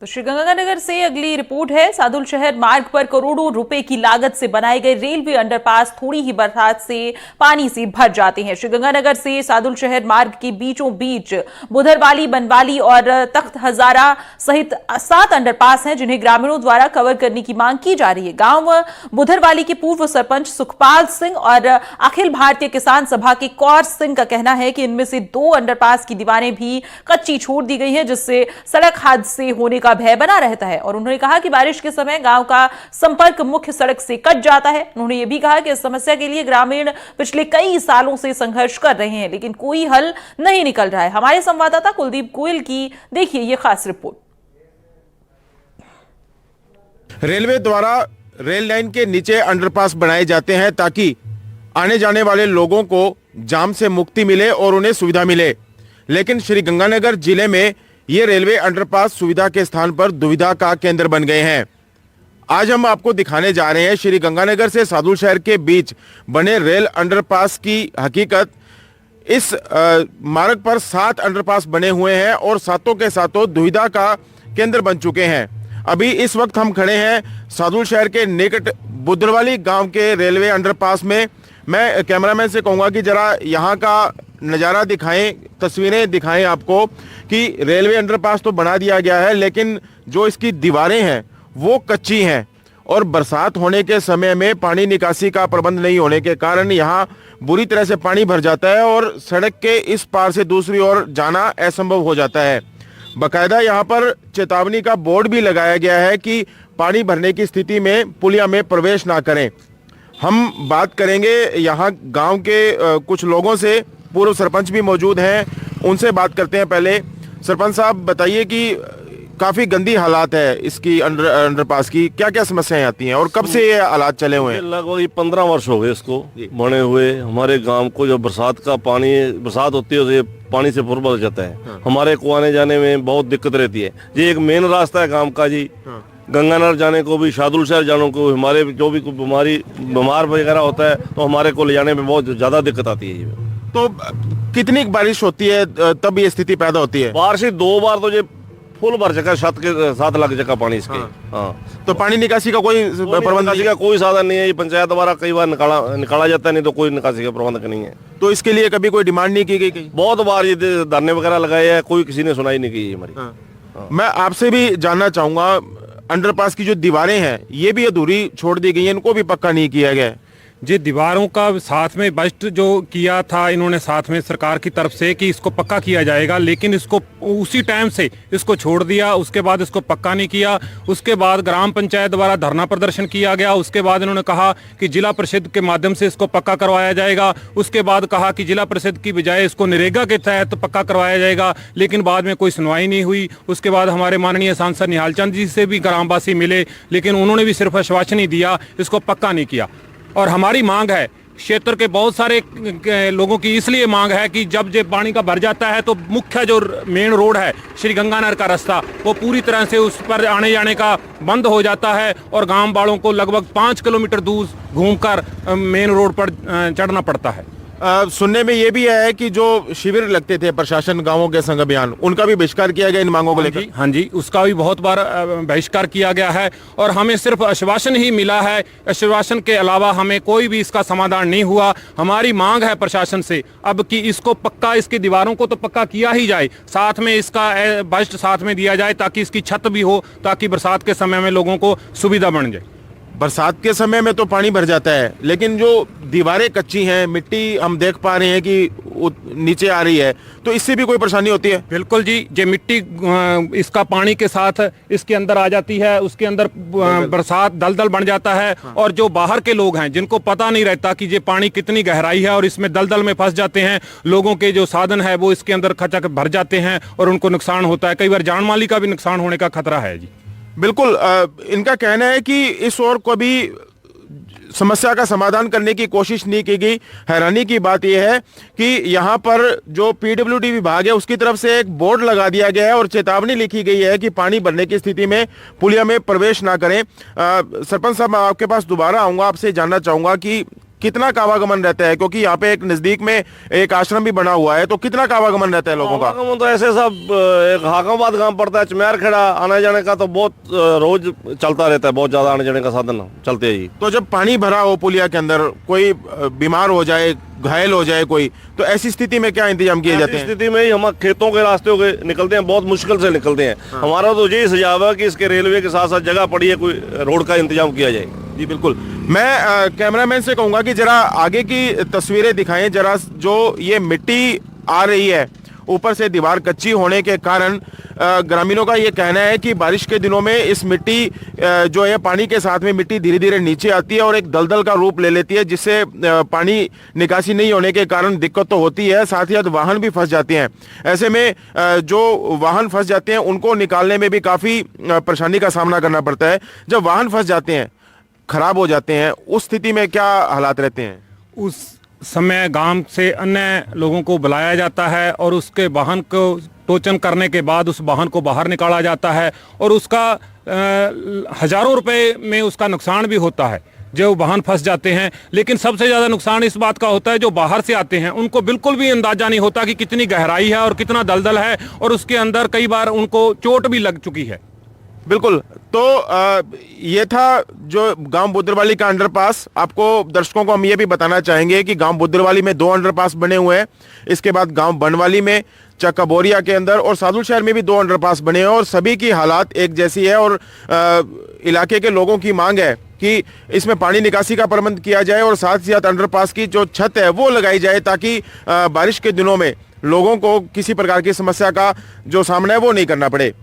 तो श्रीगंगानगर से अगली रिपोर्ट है। सादुल शहर मार्ग पर करोड़ों रुपए की लागत से बनाए गए रेलवे अंडरपास थोड़ी ही बरसात से पानी से भर जाते हैं। श्रीगंगानगर से सादुल शहर मार्ग के बीचों बीच बुधरवाली, बनवाली और तख्त हजारा सहित 7 अंडरपास हैं, जिन्हें ग्रामीणों द्वारा कवर करने की मांग की जा रही है। गांव बुधरवाली के पूर्व सरपंच सुखपाल सिंह और अखिल भारतीय किसान सभा के कौर सिंह का कहना है कि इनमें से 2 अंडरपास की दीवारें भी कच्ची छोड़ दी गई हैं, जिससे सड़क हादसे होने का भय बना रहता है। और उन्होंने कहा कि बारिश के समय गांव का संपर्क मुख्य सड़क से कट जाता है। उन्होंने यह भी कहा कि इस समस्या के लिए ग्रामीण पिछले कई सालों से संघर्ष कर रहे हैं, लेकिन कोई हल नहीं निकल रहा है। हमारे संवाददाता कुलदीप गोयल की देखिए ये खास रिपोर्ट। रेलवे द्वारा रेल लाइन के नीचे अंडरपास बनाए जाते हैं ताकि आने जाने वाले लोगों को जाम से मुक्ति मिले और उन्हें सुविधा मिले, लेकिन श्रीगंगानगर जिले में ये रेलवे अंडरपास सुविधा के स्थान पर दुविधा का केंद्र बन गए हैं। आज हम आपको दिखाने जा रहे हैं श्रीगंगानगर से सादुल शहर के बीच बने रेल अंडरपास की हकीकत। इस मार्ग पर 7 अंडरपास बने हुए हैं और सातों के सातों दुविधा का केंद्र बन चुके हैं। अभी इस वक्त हम खड़े हैं सादुल शहर के निकट बुधरवाली गांव के रेलवे अंडरपास में। मैं कैमरामैन से कहूंगा कि जरा यहाँ का नज़ारा दिखाएं, तस्वीरें दिखाएं आपको कि रेलवे अंडरपास तो बना दिया गया है, लेकिन जो इसकी दीवारें हैं वो कच्ची हैं और बरसात होने के समय में पानी निकासी का प्रबंध नहीं होने के कारण यहाँ बुरी तरह से पानी भर जाता है और सड़क के इस पार से दूसरी ओर जाना असंभव हो जाता है। बाकायदा यहाँ पर चेतावनी का बोर्ड भी लगाया गया है कि पानी भरने की स्थिति में पुलिया में प्रवेश ना करें। हम बात करेंगे यहाँ गांव के कुछ लोगों से, पूर्व सरपंच भी मौजूद हैं, उनसे बात करते हैं। पहले सरपंच साहब बताइए कि काफ़ी गंदी हालात है इसकी अंडरपास की, क्या क्या समस्याएं आती हैं और कब से ये हालात चले हुए हैं? लगभग 15 वर्ष हो गए इसको बने हुए। हमारे गांव को जो बरसात का पानी, बरसात होती है तो ये पानी से भर भर जाता है। हाँ। हमारे को आने जाने में बहुत दिक्कत रहती है। ये एक मेन रास्ता है गाँव का जी। हाँ। गंगानगर जाने को भी, सादुल शहर जाने को, हमारे जो भी बीमार वगैरह होता है तो हमारे को ले जाने में बहुत ज्यादा दिक्कत आती है। तो कितनी बारिश होती है तब ये स्थिति पैदा होती है? बारिश 2 बार तो ये फुल भर जगह, छत के साथ लग जगह पानी इसके। हाँ। तो पानी निकासी का कोई प्रबंध का कोई साधन नहीं है। ये पंचायत द्वारा कई बार निकाला जाता है, नहीं तो कोई निकासी का प्रबंध नहीं है। तो इसके लिए कभी कोई डिमांड नहीं की गई? बहुत बार ये धरने वगैरह लगाए हैं, कोई किसी ने सुनाई नहीं की हमारी। हाँ। मैं आपसे भी जानना चाहूंगा, अंडरपास की जो दीवारें हैं ये भी अधूरी छोड़ दी गई हैं, इनको भी पक्का नहीं किया गया है। जी, दीवारों का साथ में बजट जो किया था इन्होंने साथ में सरकार की तरफ से कि इसको पक्का किया जाएगा, लेकिन इसको उसी टाइम से इसको छोड़ दिया। उसके बाद इसको पक्का नहीं किया। उसके बाद ग्राम पंचायत द्वारा धरना प्रदर्शन किया गया। उसके बाद इन्होंने कहा कि जिला परिषद के माध्यम से इसको पक्का करवाया जाएगा। उसके बाद कहा कि जिला परिषद की बजाय इसको नरेगा के तहत पक्का करवाया जाएगा, लेकिन बाद में कोई सुनवाई नहीं हुई। उसके बाद हमारे माननीय सांसद निहाल चंद जी से भी ग्रामवासी मिले, लेकिन उन्होंने भी सिर्फ आश्वासन ही दिया, इसको पक्का नहीं किया। और हमारी मांग है, क्षेत्र के बहुत सारे लोगों की इसलिए मांग है कि जब पानी का भर जाता है तो मुख्य जो मेन रोड है श्रीगंगानगर का रास्ता, वो पूरी तरह से उस पर आने जाने का बंद हो जाता है और गांव वालों को लगभग 5 किलोमीटर दूर घूमकर मेन रोड पर चढ़ना पड़ता है। सुनने में ये भी है कि जो शिविर लगते थे प्रशासन गांवों के संग अभियान, उनका भी बहिष्कार किया गया इन मांगों को लेकर? हाँ जी, उसका भी बहुत बार बहिष्कार किया गया है और हमें सिर्फ आश्वासन ही मिला है। आश्वासन के अलावा हमें कोई भी इसका समाधान नहीं हुआ। हमारी मांग है प्रशासन से अब कि इसको पक्का, इसकी दीवारों को तो पक्का किया ही जाए, साथ में इसका बजट साथ में दिया जाए ताकि इसकी छत भी हो, ताकि बरसात के समय में लोगों को सुविधा बन जाए। बरसात के समय में तो पानी भर जाता है, लेकिन जो दीवारें कच्ची हैं, मिट्टी हम देख पा रहे हैं कि नीचे आ रही है, तो इससे भी कोई परेशानी होती है? बिल्कुल जी, ये मिट्टी इसका पानी के साथ इसके अंदर आ जाती है, उसके अंदर बरसात दलदल बन जाता है। हाँ। और जो बाहर के लोग हैं जिनको पता नहीं रहता कि ये पानी कितनी गहराई है और इसमें दलदल में फंस जाते हैं, लोगों के जो साधन है वो इसके अंदर खचक भर जाते हैं और उनको नुकसान होता है। कई बार जान माली का भी नुकसान होने का खतरा है जी। बिल्कुल, इनका कहना है कि इस ओर को भी समस्या का समाधान करने की कोशिश नहीं की गई। हैरानी की बात यह है कि यहाँ पर जो पीडब्ल्यूडी विभाग है उसकी तरफ से एक बोर्ड लगा दिया गया है और चेतावनी लिखी गई है कि पानी भरने की स्थिति में पुलिया में प्रवेश ना करें। सरपंच साहब, मैं आपके पास दोबारा आऊँगा, आपसे जानना चाहूँगा कि कितना का आवागमन रहता है, क्योंकि यहाँ पे एक नजदीक में एक आश्रम भी बना हुआ है, तो कितना का आवागमन रहता है लोगों का? आवागमन तो ऐसे सब एक हाकाबाद गांव पड़ता है, चमेर खेड़ा, आने जाने का तो बहुत रोज चलता रहता है, बहुत ज्यादा आने जाने का साधन चलते हैं जी। तो जब पानी भरा हो पुलिया के अंदर, कोई बीमार हो जाए, घायल हो जाए कोई, तो ऐसी स्थिति में क्या इंतजाम किए जाते हैं? स्थिति में ही हम खेतों के रास्ते के निकलते हैं, बहुत मुश्किल से निकलते हैं। हमारा तो यही सुझाव है कि इसके रेलवे के साथ साथ जगह पड़ी है, कोई रोड का इंतजाम किया जाए। जी बिल्कुल। मैं कैमरामैन से कहूंगा कि जरा आगे की तस्वीरें दिखाएं जरा। जो ये मिट्टी आ रही है, ऊपर से दीवार कच्ची होने के कारण ग्रामीणों का ये कहना है कि बारिश के दिनों में इस मिट्टी जो है, पानी के साथ में मिट्टी धीरे धीरे नीचे आती है और एक दलदल का रूप ले लेती है, जिससे पानी निकासी नहीं होने के कारण दिक्कत तो होती है, साथ ही साथ वाहन भी फंस जाते हैं। ऐसे में जो वाहन फंस जाते हैं उनको निकालने में भी काफ़ी परेशानी का सामना करना पड़ता है। जब वाहन फंस जाते हैं, खराब हो जाते हैं, उस स्थिति में क्या हालात रहते हैं? उस समय गांव से अन्य लोगों को बुलाया जाता है और उसके वाहन को टोचन करने के बाद उस वाहन को बाहर निकाला जाता है और उसका हजारों रुपए में उसका नुकसान भी होता है जो वाहन फंस जाते हैं। लेकिन सबसे ज़्यादा नुकसान इस बात का होता है जो बाहर से आते हैं, उनको बिल्कुल भी अंदाजा नहीं होता कि कितनी गहराई है और कितना दलदल है, और उसके अंदर कई बार उनको चोट भी लग चुकी है। बिल्कुल। तो ये था जो गांव बुद्रवाली का अंडरपास। आपको दर्शकों को हम ये भी बताना चाहेंगे कि गांव बुद्रवाली में 2 अंडरपास बने हुए हैं, इसके बाद गांव बनवाली में, चक्का बोरिया के अंदर और सादुल शहर में भी 2 अंडरपास बने हैं और सभी की हालात एक जैसी है। और इलाके के लोगों की मांग है कि इसमें पानी निकासी का प्रबंध किया जाए और साथ ही साथ अंडरपास की जो छत है वो लगाई जाए, ताकि बारिश के दिनों में लोगों को किसी प्रकार की समस्या का जो सामना है वो नहीं करना पड़े।